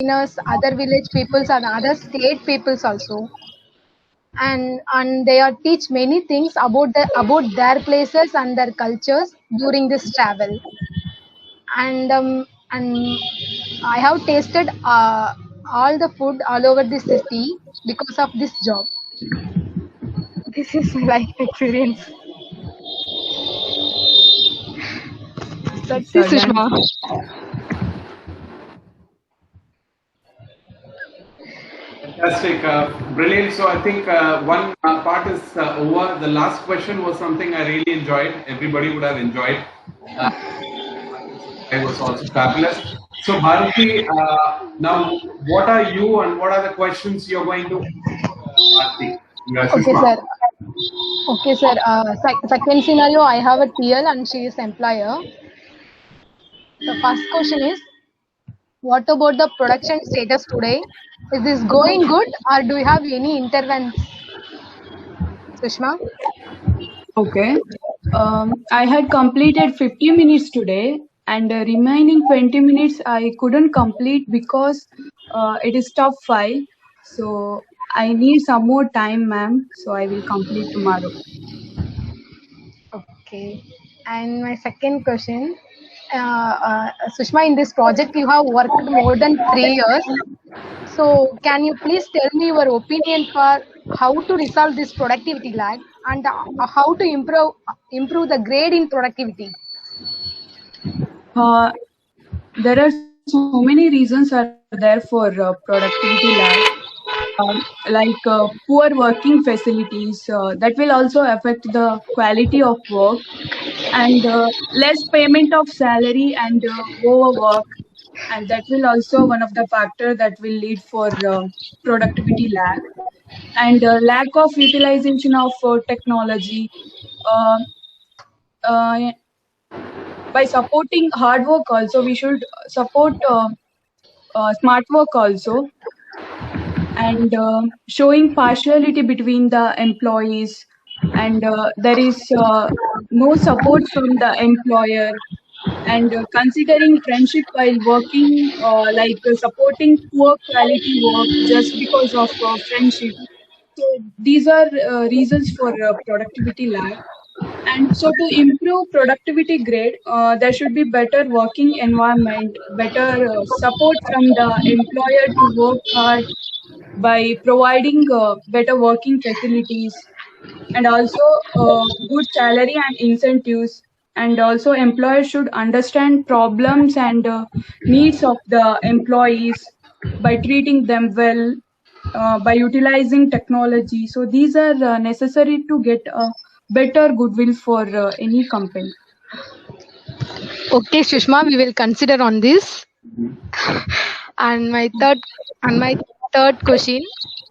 foreigners, other village peoples and other state peoples also. And they are teach many things about their places and their cultures during this travel. And I have tasted all the food all over the city because of this job. This is my life experience. That's it, Sushma. Fantastic, brilliant. So I think one part is over. The last question was something I really enjoyed. Everybody would have enjoyed. It was also fabulous. So Bharati, now what are you and what are the questions you're going to Bharati? Okay, sir. Okay, sir. Second scenario, I have a TL and she is employer. The first question is, what about the production status today? Is this going good or do you have any interventions? Sushma? Okay. I had completed 50 minutes today, and the remaining 20 minutes I couldn't complete because it is tough file. So I need some more time, ma'am. So I will complete tomorrow. Okay. And my second question, Sushma, in this project you have worked more than 3 years. So can you please tell me your opinion for how to resolve this productivity lag and how to improve the grade in productivity? There are so many reasons are there for productivity lag. Poor working facilities that will also affect the quality of work, and less payment of salary and overwork, and that will also one of the factor that will lead for productivity lag, and lack of utilization of technology. uh, uh, by supporting hard work also, we should support smart work also, and showing partiality between the employees, and there is no support from the employer, and considering friendship while working, supporting poor quality work just because of friendship. So these are reasons for productivity lag. And so to improve productivity grade, there should be better working environment, better support from the employer to work hard by providing better working facilities, and also good salary and incentives. And also employers should understand problems and needs of the employees by treating them well, by utilizing technology. So these are necessary to get a better goodwill for any company. Okay, Sushma, we will consider on this. And my third question.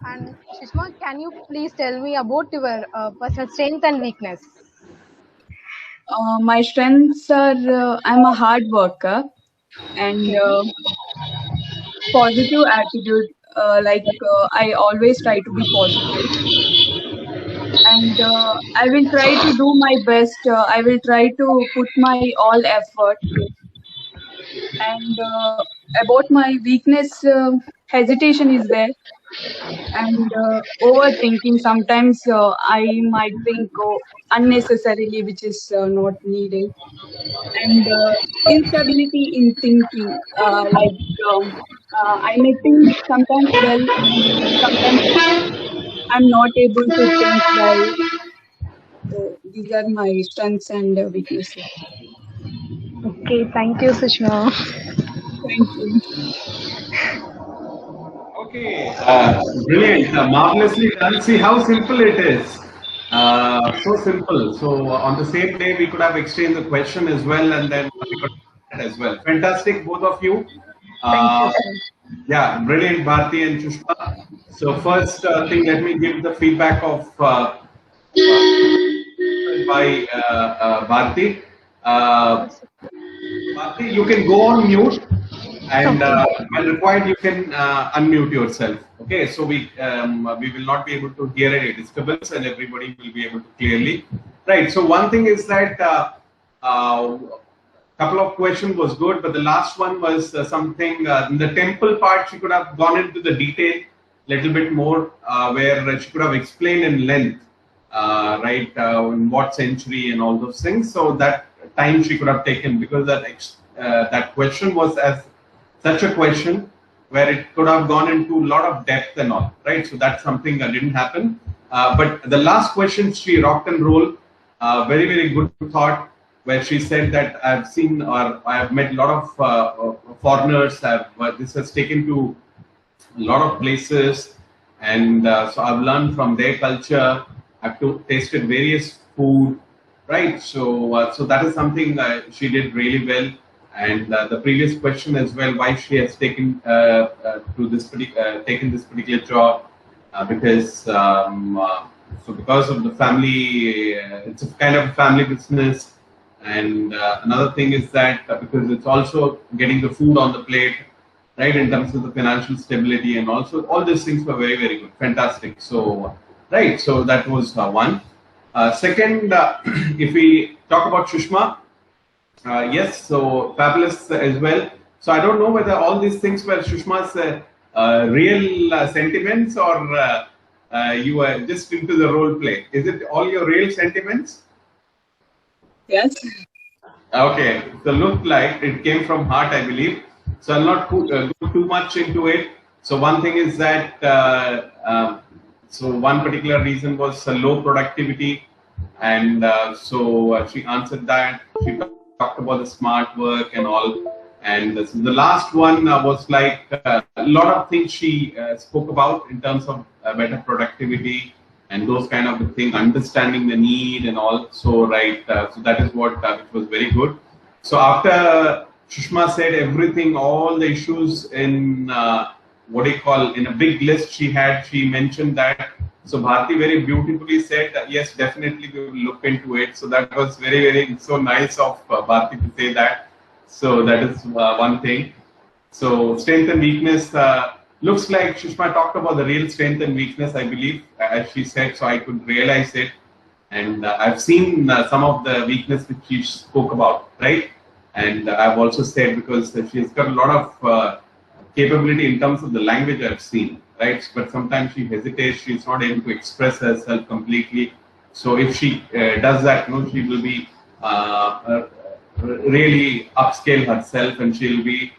And Sushma, can you please tell me about your personal strength and weakness? My strengths are I'm a hard worker, and positive attitude. I always try to be positive, and I will try to do my best. I will try to put my all effort. And about my weakness, hesitation is there, and overthinking. Sometimes I might think unnecessarily, which is not needed, and instability in thinking. I may think sometimes well, and sometimes I'm not able to think well. So these are my strengths and weaknesses. Okay, thank you, Sushma. Thank you. Okay, brilliant, marvelously done. See how simple it is. So simple. So on the same day, we could have exchanged the question as well, and then we could have as well. Fantastic, both of you. Thank you, sir. Yeah, brilliant, Bharti and Shushma. So first thing, let me give the feedback of by Bharti. Bharti, you can go on mute, and when required, you can unmute yourself. Okay, so we will not be able to hear any disturbance, and everybody will be able to clearly. Right. So one thing is that couple of questions was good, but the last one was something in the temple part. She could have gone into the detail little bit more, where she could have explained in length, right, in what century and all those things. So that time she could have taken, because that question was as such a question where it could have gone into a lot of depth and all, right? So that's something that didn't happen. But the last question, she rocked and rolled. Very, very good thought, where she said that I've seen or I have met a lot of foreigners. This has taken to a lot of places, and so I've learned from their culture. I've tasted various food, right? So that is something she did really well. And the previous question as well, why she has taken this particular job, because of the family, it's a kind of a family business. And another thing is that because it's also getting the food on the plate, right, in terms of the financial stability, and also all these things were very, very good, fantastic. So, right, so that was one. Second, if we talk about Shushma, yes, so fabulous as well. So I don't know whether all these things were Shushma's real sentiments, or you were just into the role play. Is it all your real sentiments? Yes. Okay, so look like it came from heart, I believe. So I'll not go too much into it. So one thing is that so one particular reason was low productivity, and she answered that. She talked about the smart work and all. And so the last one was like a lot of things she spoke about in terms of better productivity and those kind of thing, understanding the need and all. So right, so that is what which was very good. So after Shushma said everything, all the issues in what do you call, in a big list she had, she mentioned that. So Bharti very beautifully said that yes, definitely we will look into it. So that was very, very so nice of Bharti to say that. So that is one thing. So strength and weakness, looks like Shushma talked about the real strength and weakness, I believe, as she said. So I could realize it, and I've seen some of the weakness which she spoke about, right? And I've also said, because she's got a lot of capability in terms of the language I've seen, right? But sometimes she hesitates; she's not able to express herself completely. So if she does that, she will be really upscale herself, and she'll be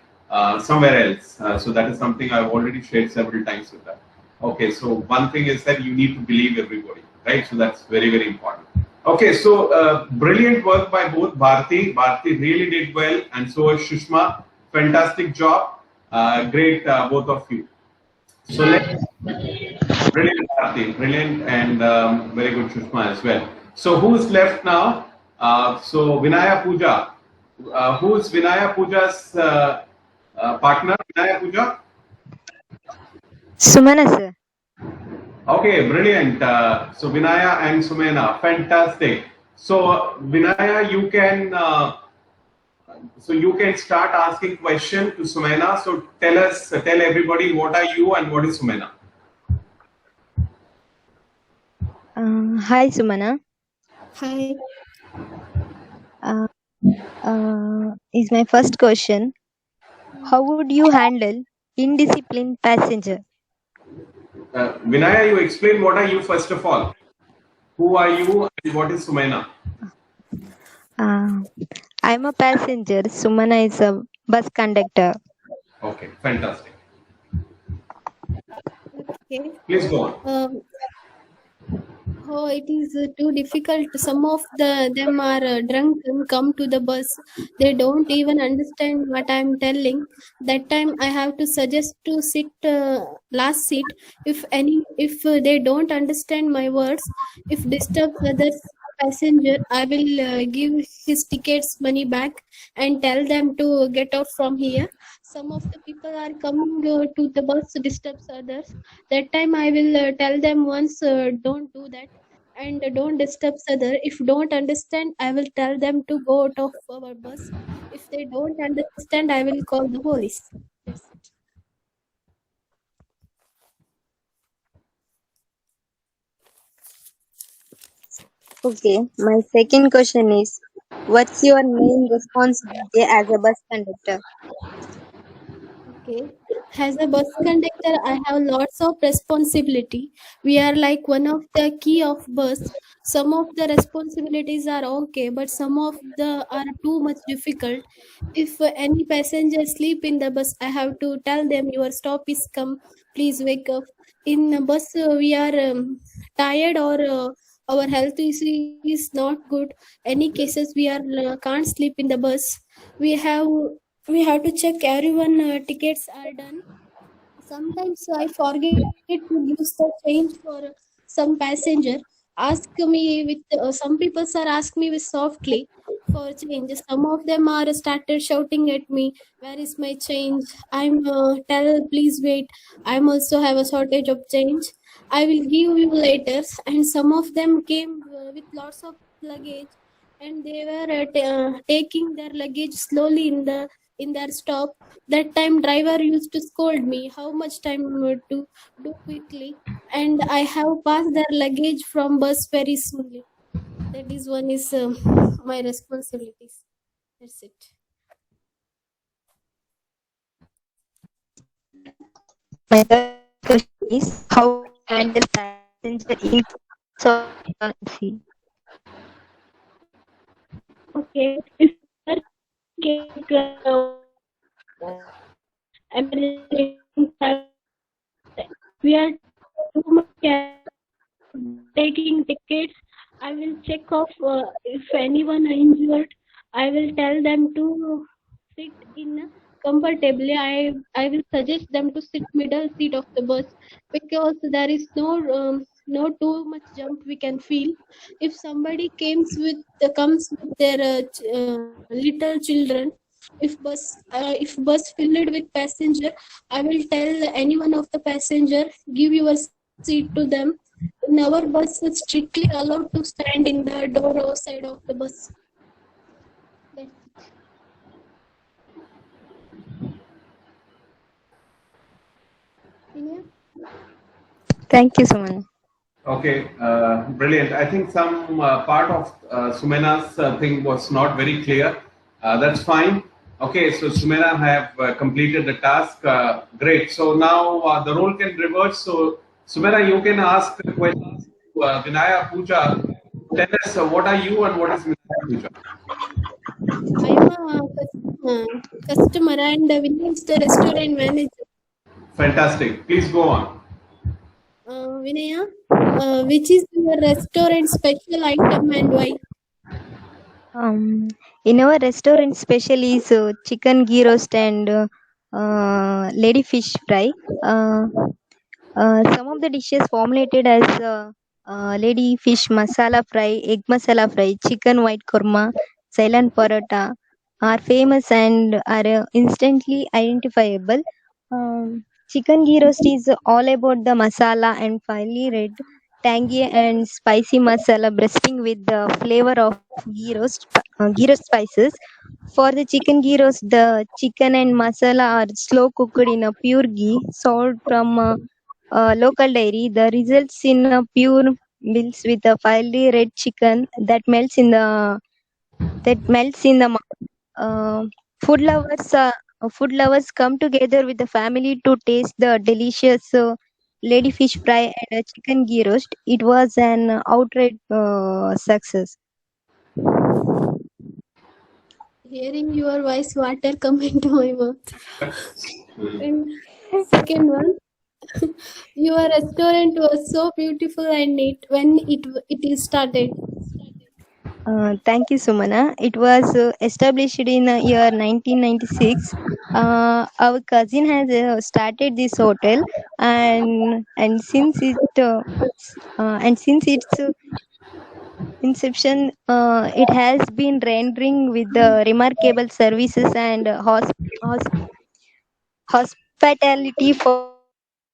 somewhere else. So that is something I've already shared several times with her. Okay, so one thing is that you need to believe everybody, right? So that's very, very important. Okay, so brilliant work by both Bharti. Bharti really did well, and so is Shushma. Fantastic job. Great, both of you. So brilliant, Bharti, brilliant, and very good, Shushma, as well. So who's left now? So Vinaya Puja. Who's Vinaya Puja's partner? Vinaya Puja? Sumana sir. Okay, brilliant. So Vinaya and Sumena, fantastic. So Vinaya, you can start asking question to Sumena. So tell everybody, what are you and what is Sumena? Hi Sumana. Hi. Is my first question. How would you handle indisciplined passenger? Vinaya, you explain what are you first of all. Who are you and what is Sumena? I'm a passenger. Sumana is a bus conductor. Okay, fantastic. Okay. Please go on. Oh, it is too difficult. Some of them are drunk and come to the bus. They don't even understand what I'm telling. That time I have to suggest to sit last seat. If they don't understand my words, if disturbs others passenger, I will give his tickets money back and tell them to get out from here. Some of the people are coming to the bus disturbs others. That time I will tell them once, don't do that and don't disturb other. If don't understand, I will tell them to go out of our bus. If they don't understand, I will call the police. That's it. Okay. My second question is, What's your main responsibility as a bus conductor? Okay. As a bus conductor, I have lots of responsibility. We are like one of the key of bus. Some of the responsibilities are okay, but some of the are too much difficult. If any passenger sleep in the bus, I have to tell them your stop is come. Please wake up. In a bus, we are tired or our health is not good. Any cases we are can't sleep in the bus. We have we have to check everyone tickets are done. Sometimes I forget to use the change for some passenger. Ask me with some people are ask me with softly for change. Some of them are started shouting at me, "Where is my change?" I'm tell please wait. I'm also have a shortage of change. I will give you later. And some of them came with lots of luggage, and they were taking their luggage slowly in their stop. That time driver used to scold me how much time to do quickly, and I have passed their luggage from bus very smoothly. That is one is my responsibilities. That's it. My third question is how do you handle passenger in case of emergency? Okay, if there is any case emergency we are too much careful taking tickets. I will check off if anyone are injured. I will tell them to sit in comfortably. I will suggest them to sit middle seat of the bus because there is no too much jump we can feel. If somebody comes with their little children, if bus filled with passenger, I will tell any one of the passenger give your seat to them. In our bus, it's strictly allowed to stand in the door or side of the bus. That's it. Vinaya? Thank you, Suman. Okay, brilliant. I think some part of Sumena's thing was not very clear. That's fine. Okay, so Sumena have completed the task. Great. So now the role can reverse. So Sumena, you can ask a question to Vinaya Puja. Tell us what are you and what is Vinaya Puja? I am a customer and Vinaya is the restaurant manager. Fantastic. Please go on. Vinaya, which is your restaurant special item and why? Um, in our restaurant, special is chicken ghee roast and lady fish fry. Uh, some of the dishes formulated as lady fish masala fry, egg masala fry, chicken white korma, Ceylon paratha are famous and are instantly identifiable. Chicken ghee roast is all about the masala and finely red, tangy and spicy masala bursting with the flavor of ghee roast spices. For the chicken ghee roast, the chicken and masala are slow cooked in a pure ghee, sold from local dairy. The results in a pure milks with a fiery red chicken that melts in the mouth. Uh, food lovers uh, food lovers come together with the family to taste the delicious lady fish fry and a chicken ghee roast. It was an outright success. Hearing your voice, water come into my mouth. And second one, your restaurant was so beautiful and neat when it is started. Thank you, Sumana. It was established in the year 1996. Our cousin has started this hotel, and since its inception, it has been rendering with the remarkable services and hos- hospitality for guests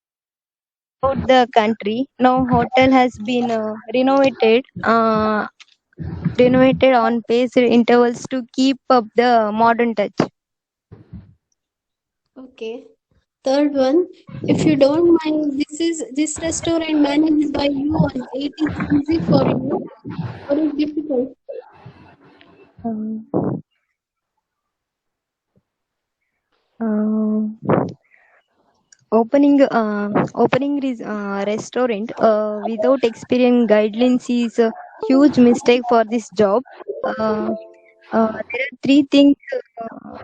throughout the country. Now, hotel has been renovated on paced intervals to keep up the modern touch. Okay. Third one, if you don't mind, this restaurant managed by you and it is easy for you or is difficult. Um, um, opening restaurant without experience guidelines is a huge mistake for this job. Uh, there are three things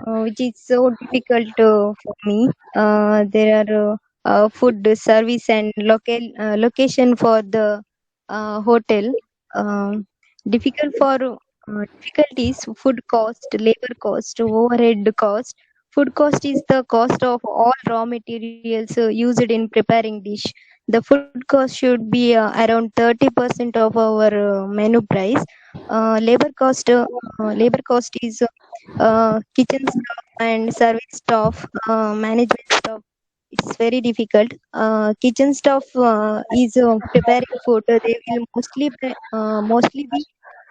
which is so difficult for me. There are food service and location for the hotel. Um, difficulties: food cost, labor cost, overhead cost. Food cost is the cost of all raw materials used in preparing dish. The food cost should be around 30% of our menu price. Labor cost is kitchen staff and service staff, management staff. It's very difficult. Kitchen staff is preparing food. They will mostly be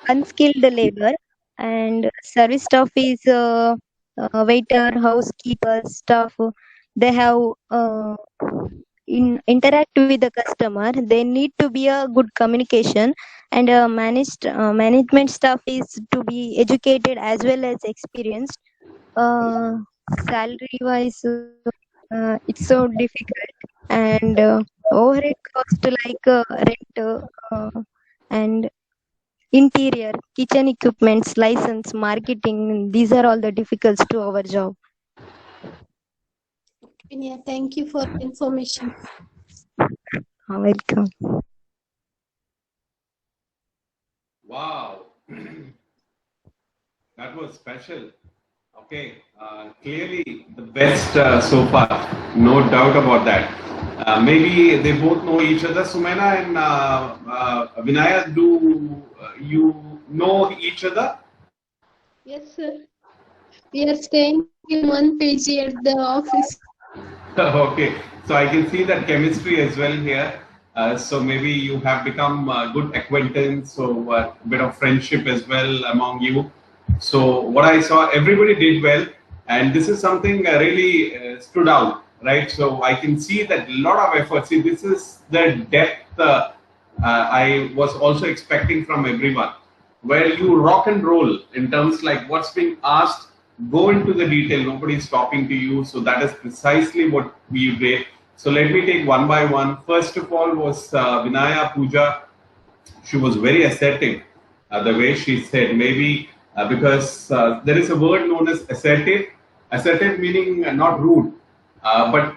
unskilled labor, and service staff is waiter, housekeeper, staff. They have interact with the customer. They need to be a good communication, and management staff is to be educated as well as experienced. uh, Salary wise, it's so difficult, and overhead cost like rent, and interior, kitchen equipments, license, marketing. These are all the difficulties to our job. Yeah, thank you for information. Welcome. Wow, that was special. Okay, clearly the best so far, no doubt about that. Maybe they both know each other. Sumena and Vinaya, do you know each other? Yes, sir. We are staying in one PG at the office. Okay, so I can see that chemistry as well here. So maybe you have become good acquaintance, so a bit of friendship as well among you. So what I saw, everybody did well, and this is something really stood out, right? So I can see that a lot of effort. See, this is the depth I was also expecting from everyone, where you rock and roll in terms like what's being asked, go into the detail, nobody's talking to you. So that is precisely what we did. So let me take one by one. First of all was Vinaya Puja. She was very assertive, the way she said, maybe because there is a word known as assertive meaning not rude, but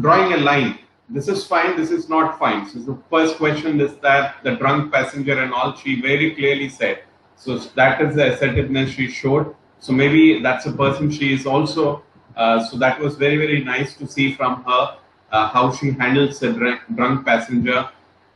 drawing a line. This is fine, this is not fine. So the first question is that the drunk passenger and all, she very clearly said. So that is the assertiveness she showed. So maybe that's a person she is also. So that was very, very nice to see from her how she handles a drunk passenger,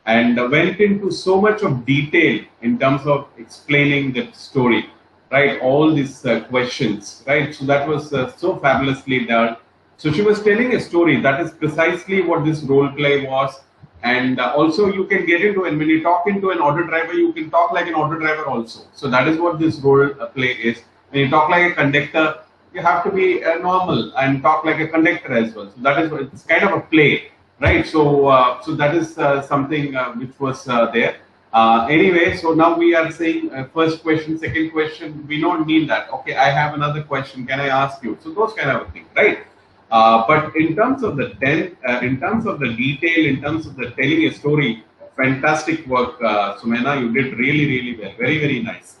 and went into so much of detail in terms of explaining the story, right? All these questions, right? So that was so fabulously done. So she was telling a story. That is precisely what this role play was. And also you can get into, and when you talk into an auto driver, you can talk like an auto driver also. So that is what this role play is. When you talk like a conductor, you have to be normal and talk like a conductor as well. So that is what it's kind of a play, right? So that is something which was there. Anyway, so now we are saying first question, second question. We don't need that. Okay, I have another question. Can I ask you? So those kind of things, right? But in terms of in terms of the detail, in terms of the telling a story, fantastic work, Sumena. You did really, really well. Very, very nice.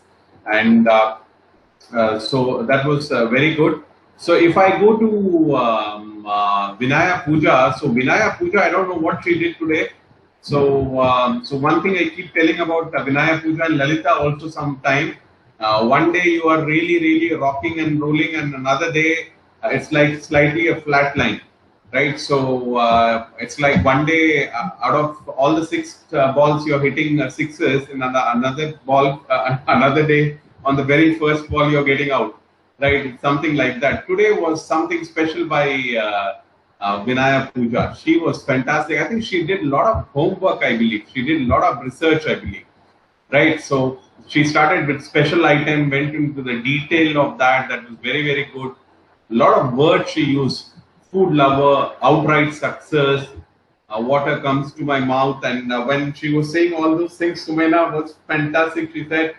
And so that was very good. So if I go to Vinaya Puja, so Vinaya Puja, I don't know what she did today. So one thing I keep telling about Vinaya Puja and Lalita also sometime. One day you are really, really rocking and rolling, and another day it's like slightly a flat line, right? So it's like one day out of all the six balls you're hitting sixes, and another ball, another day on the very first ball you're getting out, right? It's something like that. Today was something special by Vinaya Puja. She was fantastic. I think she did a lot of homework, I believe. She did a lot of research, I believe, right? So she started with special item, went into the detail of that. That was very, very good. A lot of words she used: food lover, outright success, water comes to my mouth. And when she was saying all those things, Sumena was fantastic. She said,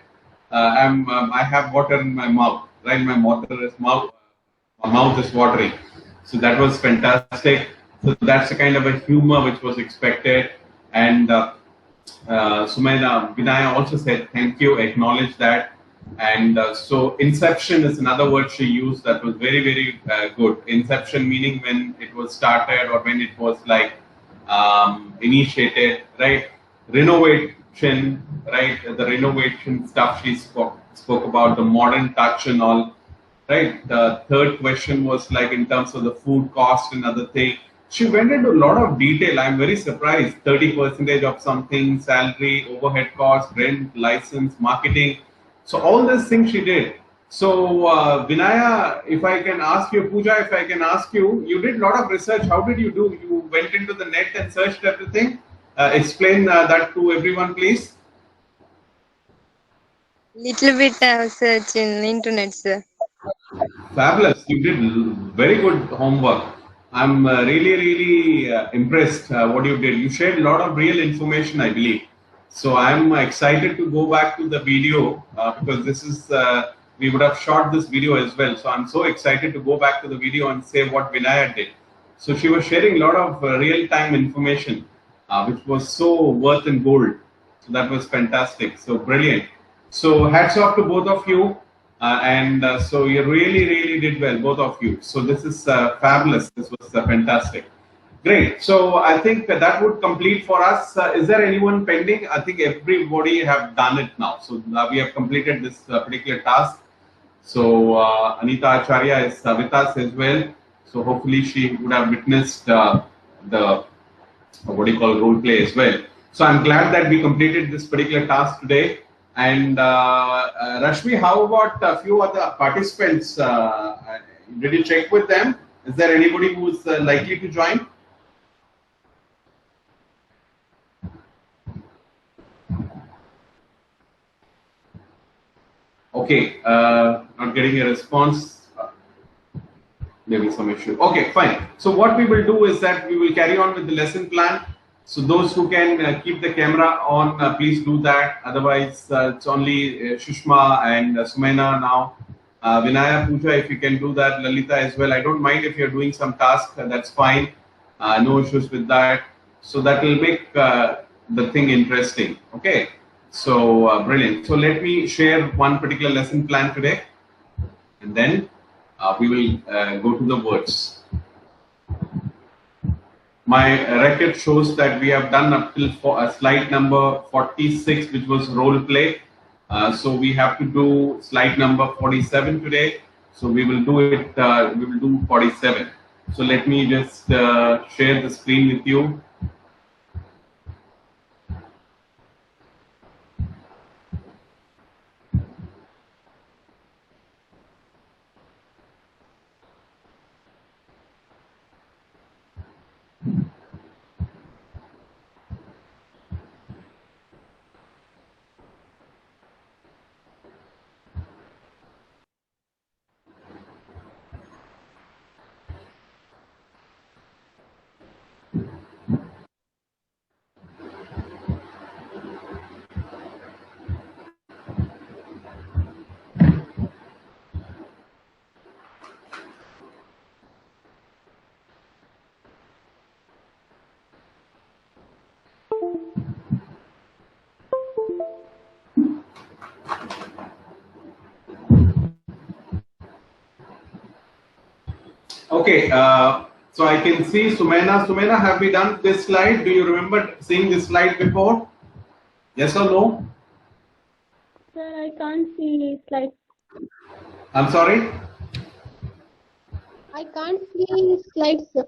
I have water in my mouth, right? My mouth is watering. So that was fantastic. So that's the kind of a humor which was expected. And Sumaina, Vinaya also said thank you, acknowledge that. And so inception is another word she used that was very, very good. Inception meaning when it was started or when it was like initiated, right? Renovation, right? The renovation stuff she spoke about, the modern touch and all, right? The third question was like in terms of the food cost and other thing. She went into a lot of detail. I'm very surprised. 30% of something, salary, overhead cost, rent, license, marketing. So all these things she did. So Vinaya, if I can ask you, Pooja, if I can ask you, you did a lot of research. How did you do? You went into the net and searched everything. Explain that to everyone, please. Little bit search in internet, sir. Fabulous. You did very good homework. I'm really impressed what you did. You shared a lot of real information, I believe. So I'm excited to go back to the video because this is, we would have shot this video as well. So I'm so excited to go back to the video and say what Vinaya did. So she was sharing a lot of real-time information, which was so worth in gold. So that was fantastic. So brilliant. So hats off to both of you. And so you really did well, both of you. So this is fabulous. This was fantastic. Great. So I think that would complete for us. Is there anyone pending? I think everybody have done it now. So we have completed this particular task. So Anita Acharya is with us as well. So hopefully she would have witnessed the what do you call role play as well. So I'm glad that we completed this particular task today. And Rashmi, how about a few other participants? Did you check with them? Is there anybody who's likely to join? Okay, not getting a response. Maybe some issue. Okay, fine. So what we will do is that we will carry on with the lesson plan. So those who can keep the camera on, please do that. Otherwise, it's only Shushma and Sumaina now. Vinaya, Pooja, if you can do that, Lalita as well. I don't mind if you're doing some task, that's fine. No issues with that. So that will make the thing interesting. Okay. So brilliant. So let me share one particular lesson plan today, and then we will go to the words. My record shows that we have done up till slide number 46, which was role play. So we have to do slide number 47 today. So we will do it. We will do 47. So let me just share the screen with you. Okay, so I can see Sumaina. Sumaina, have we done this slide? Do you remember seeing this slide before? Yes or no? Sir, I can't see slides. I'm sorry? I can't see slides, sir.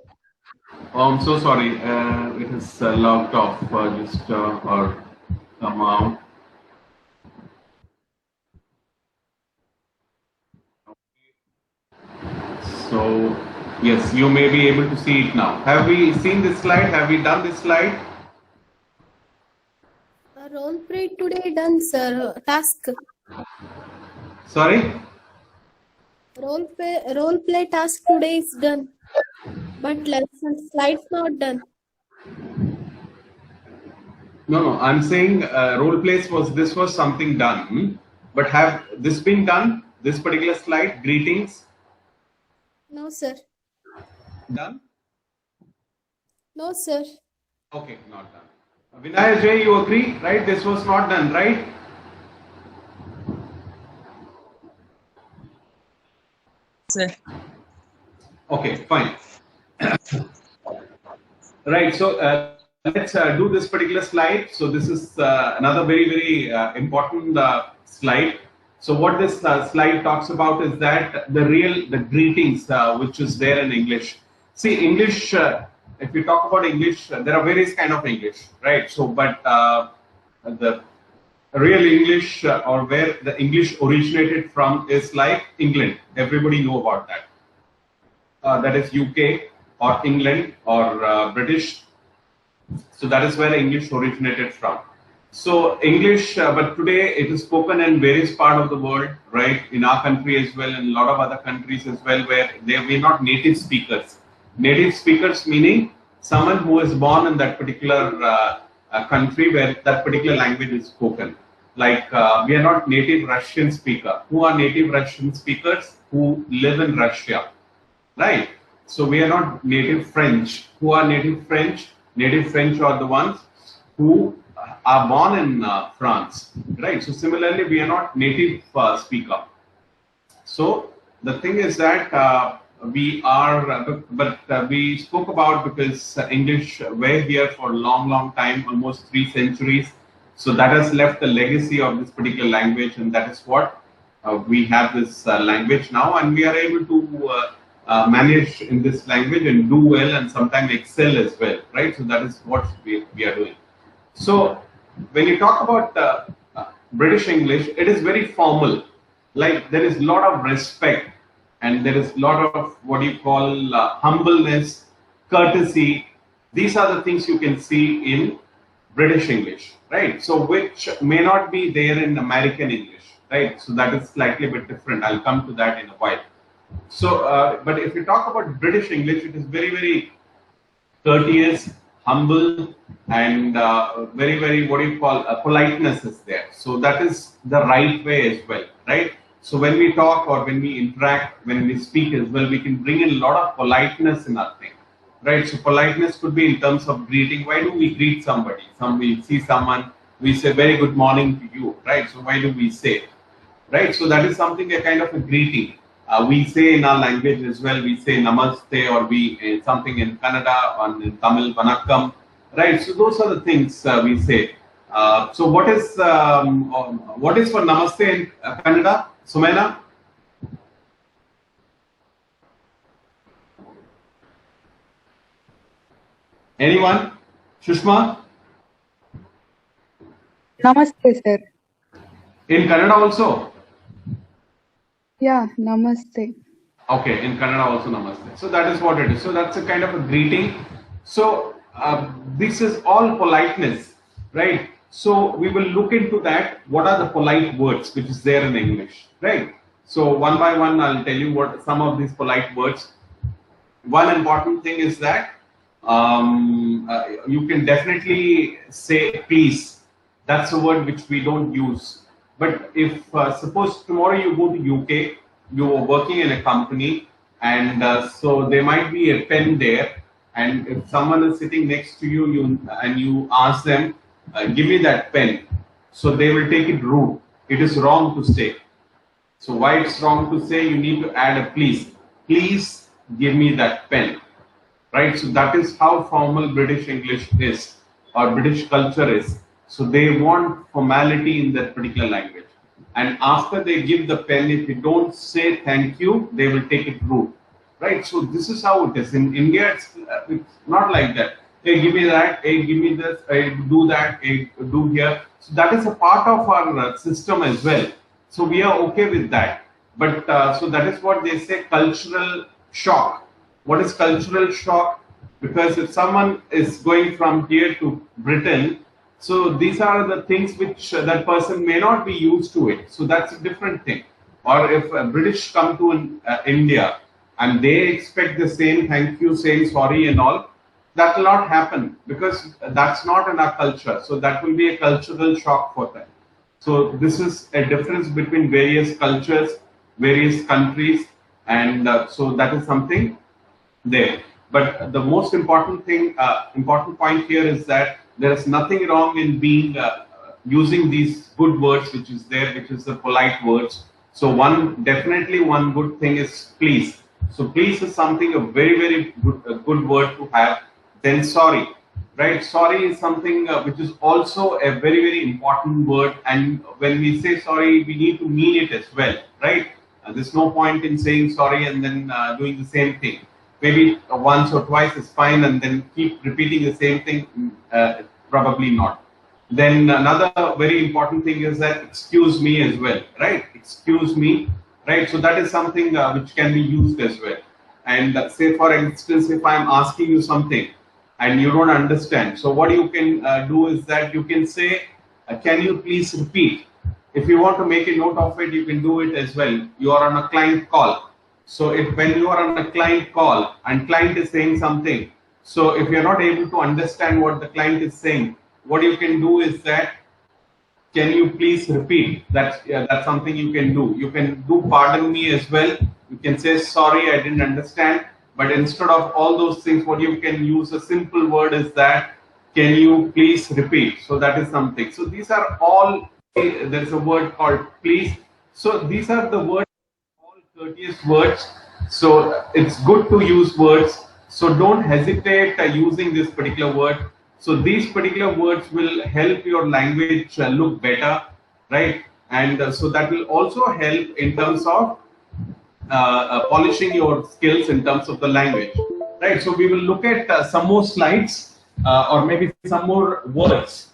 Oh, I'm so sorry. It is logged off. Just or come out. So yes, you may be able to see it now. Have we seen this slide? Have we done this slide? Role play today done, sir. Task. Sorry? Role play task today is done. But lesson slides not done. No, I'm saying role plays was something done. But have this been done? This particular slide, greetings, No, sir. done? No, sir. Okay, not done. Vinay Jay, you agree, right? This was not done, right? Sir. Okay, fine. Right, so let's do this particular slide. So this is another very important slide. So what this slide talks about is that the greetings which is there in English. See, English, if you talk about English, there are various kind of English, right? So, but the real English or where the English originated from is like England. Everybody know about that. That is UK or England or British. So that is where English originated from. So English, but today it is spoken in various parts of the world, right? In our country as well, and a lot of other countries as well, where they were not native speakers. Native speakers meaning someone who is born in that particular country where that particular language is spoken. Like we are not native Russian speaker. Who are native Russian speakers? Who live in Russia, right? So we are not native French. Who are native French? Native French are the ones who are born in France, right? So similarly, we are not native speaker. So the thing is that we are, but we spoke about because English were here for a long time, almost 3 centuries. So that has left the legacy of this particular language, and that is what we have this language now, and we are able to manage in this language and do well and sometimes excel as well, right? So that is what we are doing. So when you talk about British English, it is very formal. Like there is a lot of respect and there is a lot of what you call humbleness, courtesy. These are the things you can see in British English, right? So which may not be there in American English, right? So that is slightly a bit different. I'll come to that in a while. So, but if you talk about British English, it is very courteous, humble, and very what do you call politeness is there. So that is the right way as well, right? So when we talk or when we interact, when we speak as well, we can bring in a lot of politeness in our thing, right? So politeness could be in terms of greeting. Why do we greet somebody? We see someone, we say very good morning to you, right? So why do we say it, right? So that is something a kind of a greeting. We say in our language as well, we say namaste, or we something in Kannada or in Tamil vanakkam, right? So those are the things we say. So what is for namaste in Kannada, Sumena? Anyone? Shushma? Namaste, sir. In Kannada also? Yeah, namaste. Okay, in Kannada also namaste. So that is what it is. So that's a kind of a greeting. So this is all politeness, right? So we will look into that. What are the polite words which is there in English, right? So one by one, I'll tell you what some of these polite words. One important thing is that you can definitely say please. That's a word which we don't use. But if suppose tomorrow you go to UK, you are working in a company, and so there might be a pen there, and if someone is sitting next to you, and you ask them, give me that pen, so they will take it rude. It is wrong to say. So why it's wrong to say? You need to add a please. Please give me that pen, right? So that is how formal British English is, or British culture is. So they want formality in that particular language. And after they give the pen, if you don't say thank you, they will take it rude, right? So this is how it is. In India, it's not like that. Hey, give me that. Hey, give me this. Hey, do that. Hey, do here. So that is a part of our system as well. So we are okay with that. But so that is what they say, cultural shock. What is cultural shock? Because if someone is going from here to Britain, so these are the things which that person may not be used to it. So that's a different thing. Or if British come to India and they expect the same thank you, saying sorry and all, that will not happen because that's not in our culture. So that will be a cultural shock for them. So this is a difference between various cultures, various countries, and so that is something there. But the most important thing, important point here is that there is nothing wrong in being using these good words, which is there, which is the polite words. So definitely one good thing is please. So please is something a very good, good word to have. Then sorry, right? Sorry is something which is also a very important word. And when we say sorry, we need to mean it as well, right? There's no point in saying sorry and then doing the same thing. Maybe once or twice is fine, and then keep repeating the same thing, probably not. Then another very important thing is that excuse me as well, right? Excuse me, right? So that is something which can be used as well. And say for instance, if I'm asking you something and you don't understand, so what you can do is that you can say, can you please repeat? If you want to make a note of it, you can do it as well. You are on a client call. So when you are on a client call and client is saying something, so if you're not able to understand what the client is saying, what you can do is that, can you please repeat? That's something you can do. You can do pardon me as well. You can say sorry, I didn't understand. But instead of all those things, what you can use a simple word is that, can you please repeat? So that is something. So these are all, there's a word called please. So these are the words, all courteous words. So it's good to use words. So don't hesitate using this particular word. So these particular words will help your language look better, right? And so that will also help in terms of polishing your skills in terms of the language, right? So we will look at some more slides or maybe some more words,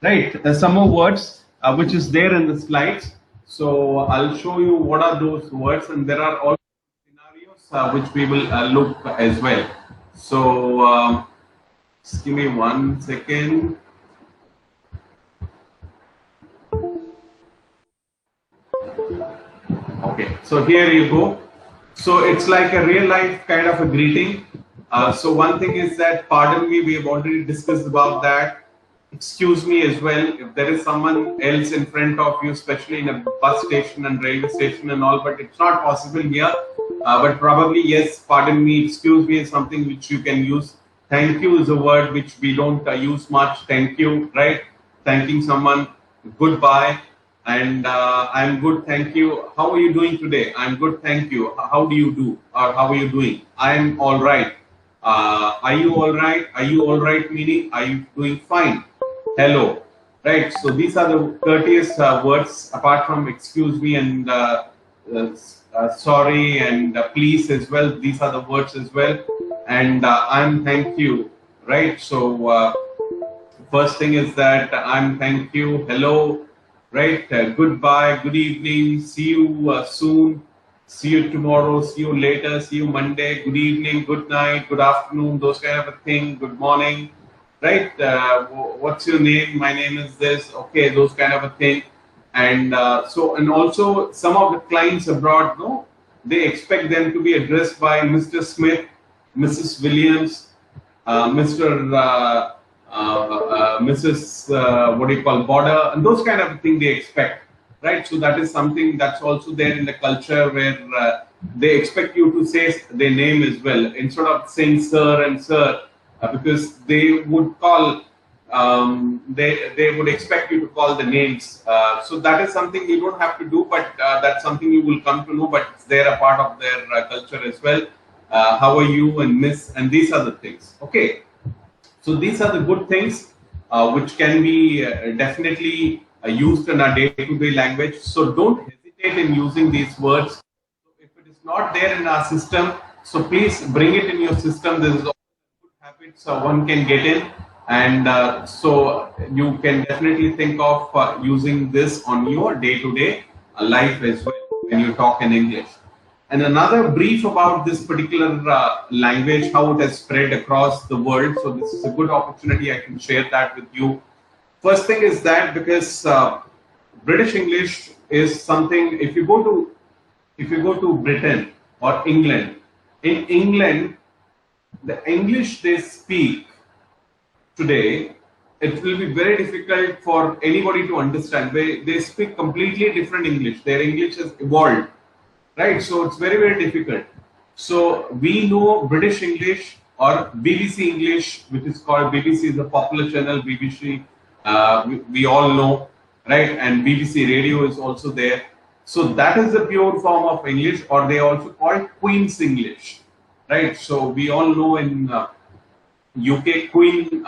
right? Some more words which is there in the slides. So I'll show you what are those words, and there are also scenarios which we will look as well. So just give me 1 second. Okay, so here you go. So it's like a real life kind of a greeting. So one thing is that pardon me, we have already discussed about that. Excuse me as well. If there is someone else in front of you, especially in a bus station and railway station and all, but it's not possible here. But probably yes, pardon me, excuse me is something which you can use. Thank you is a word which we don't use much. Thank you, right? Thanking someone. Goodbye. And I'm good, thank you. How are you doing today? I'm good, thank you. How do you do? Or how are you doing? I'm all right. Are you all right? Are you all right? Meaning, are you doing fine? Hello, right? So these are the courteous words, apart from excuse me and sorry and please as well. These are the words as well. And I'm thank you, right? So first thing is that I'm thank you. Hello. Right, goodbye, good evening, see you soon, see you tomorrow, see you later, see you Monday, good evening, good night, good afternoon, those kind of a thing, good morning, right? What's your name? My name is this, okay, those kind of a thing. And and also some of the clients abroad, no, they expect them to be addressed by Mr. Smith, Mrs. Williams, Mr. Mrs. What do you call, border, and those kind of thing they expect, right? So that is something that's also there in the culture where they expect you to say their name as well instead of saying sir and sir, because they would call, they would expect you to call the names. So that is something you don't have to do, but that's something you will come to know. But it's there a part of their culture as well. How are you and miss, and these are the things. Okay. So these are the good things which can be definitely used in our day-to-day language. So don't hesitate in using these words. So if it is not there in our system, so please bring it in your system. This is all good habits one can get in, and so you can definitely think of using this on your day-to-day life as well when you talk in English. And another brief about this particular language, how it has spread across the world. So this is a good opportunity. I can share that with you. First thing is that because British English is something. If you go to Britain or England, in England, the English they speak today it will be very difficult for anybody to understand. They speak completely different English. Their English has evolved, right? So it's very, very difficult. So we know British English or BBC English, which is called BBC is a popular channel. BBC, we all know, right? And BBC Radio is also there. So that is the pure form of English, or they also call it Queen's English, right? So we all know in UK, Queen,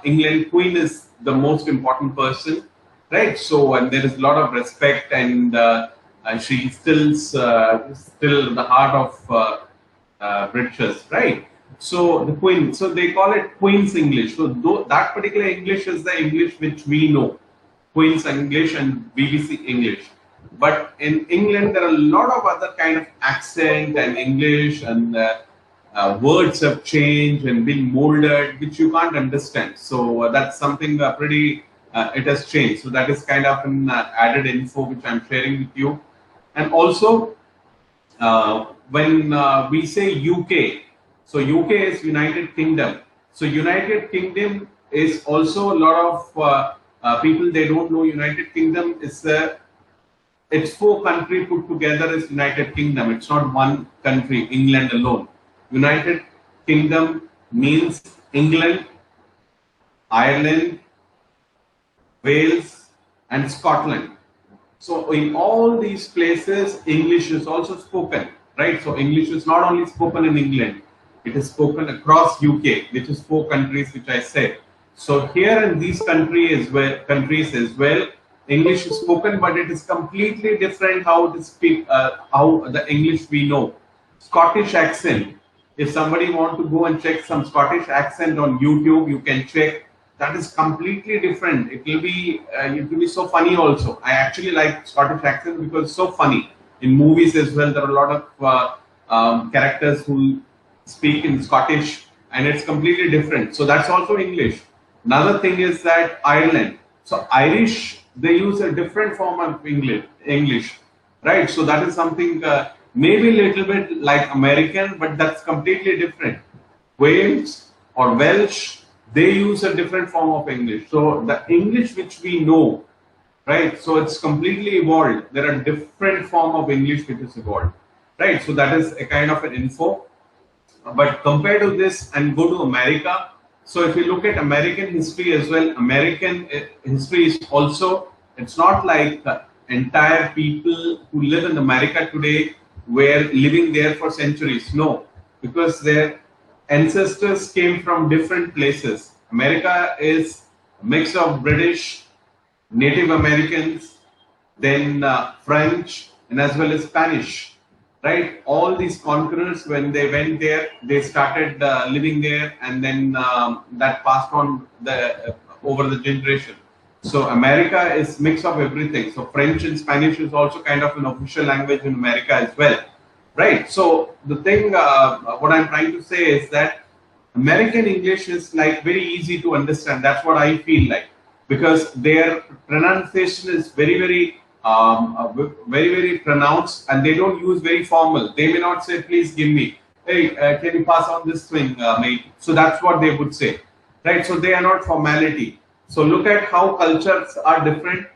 England, Queen is the most important person, right? So, and there is a lot of respect, and she still the heart of Britishers, right? So the Queen, so they call it Queen's English. So that particular English is the English which we know, Queen's English and BBC English. But in England, there are a lot of other kind of accent and English, and words have changed and been molded, which you can't understand. So that's something pretty, it has changed. So that is kind of an added info which I'm sharing with you. And also, when we say UK, so UK is United Kingdom. So United Kingdom is also a lot of people, they don't know United Kingdom is it's 4 countries put together is United Kingdom. It's not one country, England alone. United Kingdom means England, Ireland, Wales, and Scotland. So in all these places, English is also spoken, right? So English is not only spoken in England, it is spoken across UK, which is 4 countries, which I said. So here in these countries as well, English is spoken, but it is completely different how to speak, how the English we know. Scottish accent. If somebody want to go and check some Scottish accent on YouTube, you can check. That is completely different. It will be so funny also. I actually like Scottish accent because it's so funny. In movies as well, there are a lot of characters who speak in Scottish, and it's completely different. So that's also English. Another thing is that Ireland. So Irish, they use a different form of English, right? So that is something maybe a little bit like American, but that's completely different. Wales or Welsh, they use a different form of English. So the English which we know, right? So it's completely evolved. There are different form of English which is evolved, right? So that is a kind of an info. But compared to this and go to America, so if you look at American history as well, American history is also, it's not like entire people who live in America today were living there for centuries. No, because their ancestors came from different places. America is a mix of British, Native Americans, then French, and as well as Spanish. Right, all these conquerors, when they went there, they started living there, and then that passed on over the generation. So America is mix of everything. So French and Spanish is also kind of an official language in America as well, right? So the thing, what I'm trying to say is that American English is like very easy to understand. That's what I feel like, because their pronunciation is very, very pronounced, and they don't use very formal. They may not say, please give me, hey, can you pass on this thing, mate? So that's what they would say, right? So they are not formality. So look at how cultures are different.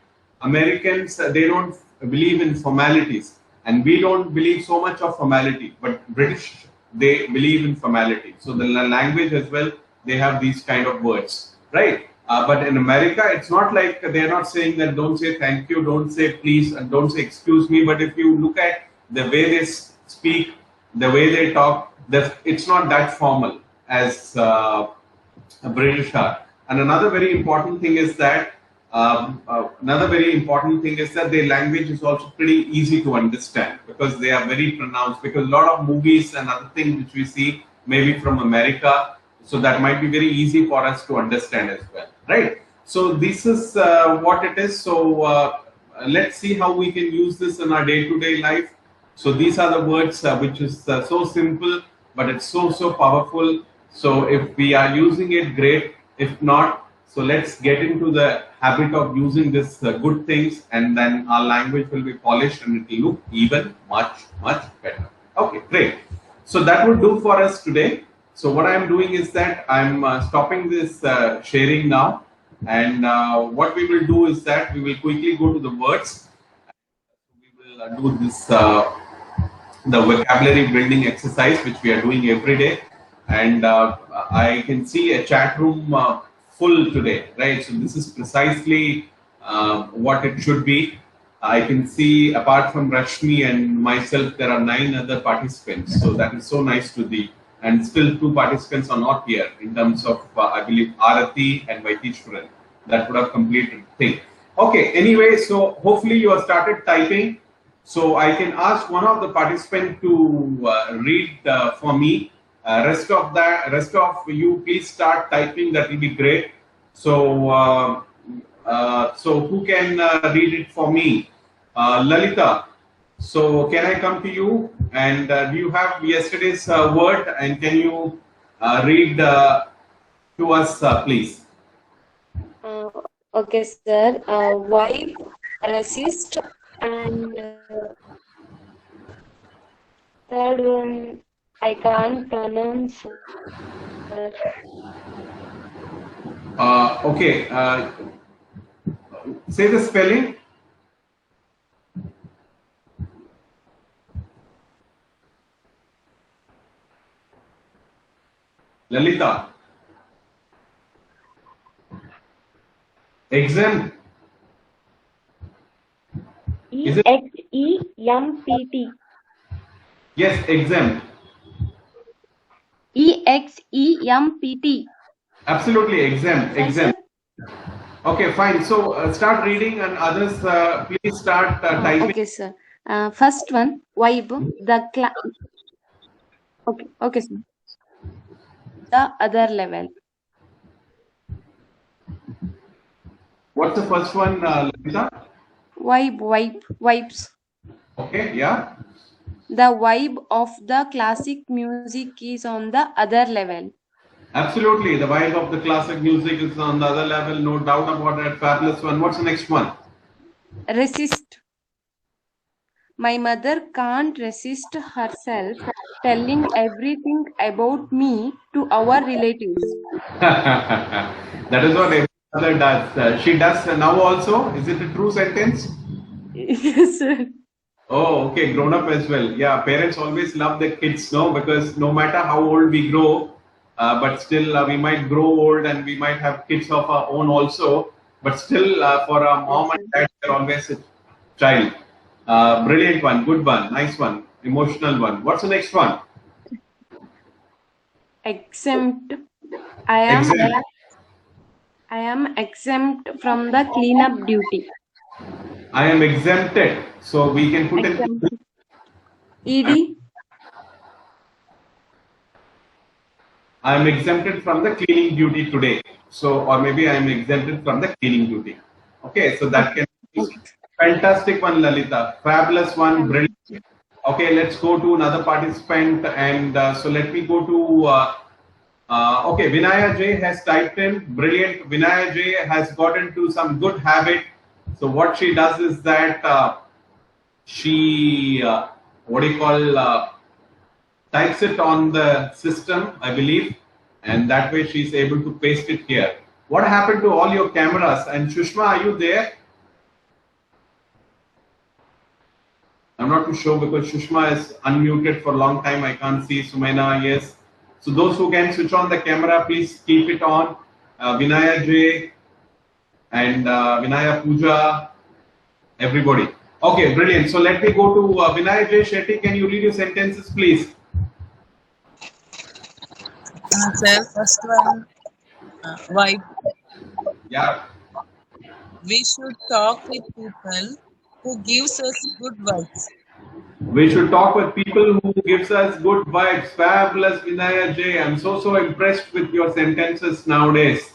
Americans, they don't believe in formalities, and we don't believe so much of formality, but British, they believe in formality. So the language as well, they have these kind of words, right? But in America, it's not like they're not saying that don't say thank you, don't say please, and don't say excuse me. But if you look at the way they speak, the way they talk, it's not that formal as British are. And another very important thing is that their language is also pretty easy to understand, because they are very pronounced. Because a lot of movies and other things which we see maybe from America, so that might be very easy for us to understand as well, right? So this is what it is. So let's see how we can use this in our day-to-day life. So these are the words which is so simple, but it's so powerful. So if we are using it, great. If not, so let's get into the habit of using this good things, and then our language will be polished and it will look even much better. Okay, great. So that would do for us today. So what I'm doing is that I'm stopping this sharing now, and what we will do is that we will quickly go to the words. We will do this the vocabulary building exercise which we are doing every day, and I can see a chat room full today, right? So this is precisely what it should be. I can see, apart from Rashmi and myself, there are 9 other participants, so that is so nice to the, and still 2 participants are not here in terms of I believe Arati and Vaitishwaran, that would have completed the thing. Okay, anyway, so hopefully you have started typing. So I can ask one of the participants to read for me. Rest of you, please start typing. That will be great. So, so who can read it for me? Lalita. So can I come to you? And do you have yesterday's word? And can you read to us, please? Okay, sir. Why resist and third one I can't pronounce. Sir. Okay. Say the spelling. Lalita. Exempt. Is it? EXEMPT. Yes, exempt. EXEMPT. Absolutely exempt. Right, Exempt. Okay, fine. So start reading, and others, please start typing. Okay, sir. First one, vibe. Okay, sir. The other level. What's the first one, Lalita? Vibes. Okay, yeah. The vibe of the classic music is on the other level. Absolutely. The vibe of the classic music is on the other level, no doubt about that. Fabulous one. What's the next one? Resist. My mother can't resist herself telling everything about me to our relatives. That is what every mother does. She does now also. Is it a true sentence? Yes, sir. Oh, okay. Grown up as well. Yeah, parents always love their kids, no? Because no matter how old we grow, but still we might grow old and we might have kids of our own also. But still, for our mom and dad, they're always a child. Brilliant one, good one, nice one, emotional one. What's the next one? Exempt. I am exempt from the cleanup duty. I am exempted. So we can put in ED. I am exempted from the cleaning duty today. So, or maybe I am exempted from the cleaning duty. Okay, so that can be fantastic one, Lalita. Fabulous one, brilliant. Okay, let's go to another participant. And so let me go to, okay, Vinaya J has typed in. Brilliant. Vinaya J has got into some good habit. So what she does is that she, what do you call, types it on the system, I believe, and that way she's able to paste it here. What happened to all your cameras? And Shushma, are you there? I'm not too sure because Shushma is unmuted for a long time. I can't see Sumaina. Yes. So those who can switch on the camera, please keep it on. Vinaya J and Vinaya Pooja, everybody. Okay, brilliant. So let me go to Vinaya J. Shetty. Can you read your sentences, please? Sir, first one, why Yeah. we should talk with people who gives us good vibes. We should talk with people who gives us good vibes. Fabulous, Vinaya J. I'm so impressed with your sentences nowadays.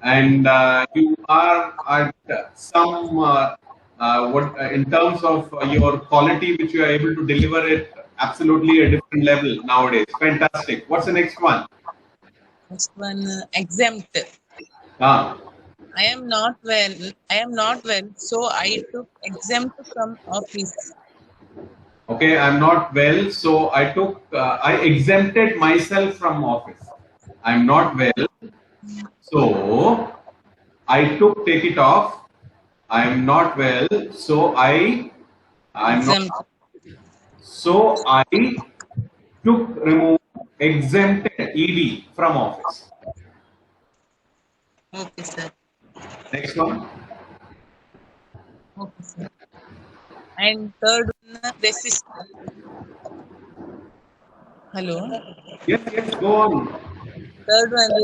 And you are at some what in terms of your quality, which you are able to deliver it absolutely a different level nowadays. Fantastic. What's the next one? Next one, exempt. Ah. I am not well, so I took exempt from office. Okay, I'm not well, so I exempted myself from office. I'm not well, so take it off. I'm not well, so I'm not, Exempt. so I remove, exempted, ED from office. Okay, sir. Next one. Okay, sir. And third one, resist. Hello. Yes, go on. Third one,